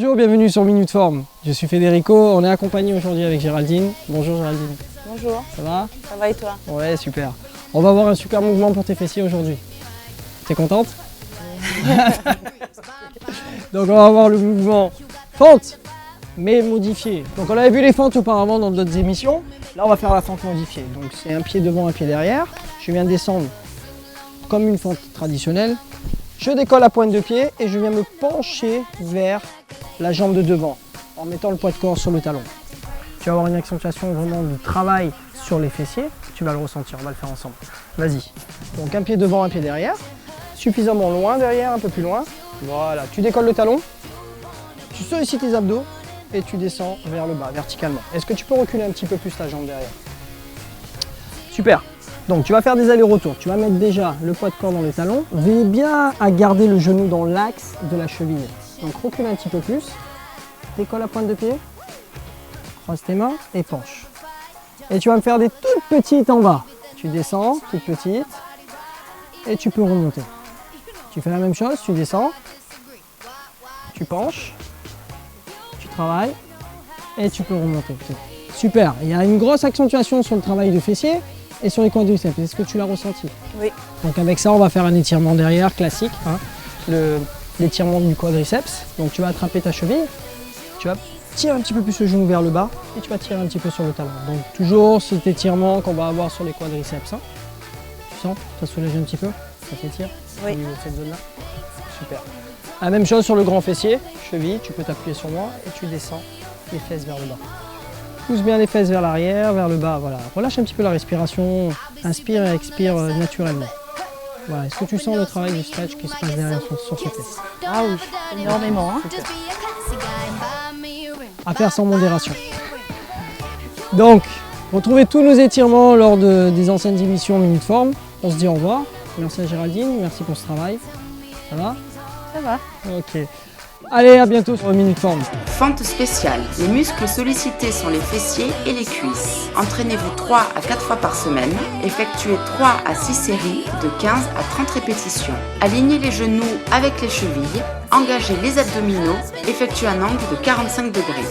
Bonjour, bienvenue sur Minute Forme. Je suis Federico, on est accompagné aujourd'hui avec Géraldine. Bonjour Géraldine. Bonjour. Ça va? Ça va et toi? Ouais, super. On va avoir un super mouvement pour tes fessiers aujourd'hui. T'es contente? Donc on va avoir le mouvement fente, mais modifié. Donc on avait vu les fentes auparavant dans d'autres émissions. Là on va faire la fente modifiée. Donc c'est un pied devant, un pied derrière. Je viens descendre comme une fente traditionnelle. Je décolle la pointe de pied et je viens me pencher vers la jambe de devant en mettant le poids de corps sur le talon. Tu vas avoir une accentuation vraiment du travail sur les fessiers. Tu vas le ressentir, on va le faire ensemble. Vas-y. Donc un pied devant, un pied derrière. Suffisamment loin derrière, un peu plus loin. Voilà, tu décolles le talon. Tu sollicites tes abdos et tu descends vers le bas, verticalement. Est-ce que tu peux reculer un petit peu plus ta jambe derrière? Super. Donc tu vas faire des allers-retours, tu vas mettre déjà le poids de corps dans les talons. Veille bien à garder le genou dans l'axe de la cheville. Donc recule un petit peu plus, décolle la pointe de pied, croise tes mains et penche. Et tu vas me faire des toutes petites en bas. Tu descends, toutes petites, et tu peux remonter. Tu fais la même chose, tu descends, tu penches, tu travailles, et tu peux remonter. Super, il y a une grosse accentuation sur le travail de fessier et sur les quadriceps. Est-ce que tu l'as ressenti? Oui. Donc avec ça, on va faire un étirement derrière, classique, hein, l'étirement du quadriceps. Donc tu vas attraper ta cheville, tu vas tirer un petit peu plus le genou vers le bas et tu vas tirer un petit peu sur le talon. Donc toujours cet étirement qu'on va avoir sur les quadriceps. Hein. Tu sens? Ça soulève un petit peu? Ça s'étire? Oui. Au niveau de cette zone-là? Super. La même chose sur le grand fessier, cheville, tu peux t'appuyer sur moi et tu descends les fesses vers le bas. Pousse bien les fesses vers l'arrière, vers le bas, voilà. Relâche un petit peu la respiration, inspire et expire naturellement. Voilà. Est-ce que tu sens le travail du stretch qui se passe derrière sur ces fesses? Ah oui, énormément. Hein. À faire sans modération. Donc, retrouvez tous nos étirements lors des anciennes émissions Minute Forme. On se dit au revoir. Merci à Géraldine, merci pour ce travail. Ça va? Ça va. Ok. Allez, à bientôt sur Minute Forme. Fente spéciale. Les muscles sollicités sont les fessiers et les cuisses. Entraînez-vous 3 à 4 fois par semaine. Effectuez 3 à 6 séries de 15 à 30 répétitions. Alignez les genoux avec les chevilles. Engagez les abdominaux. Effectuez un angle de 45 degrés.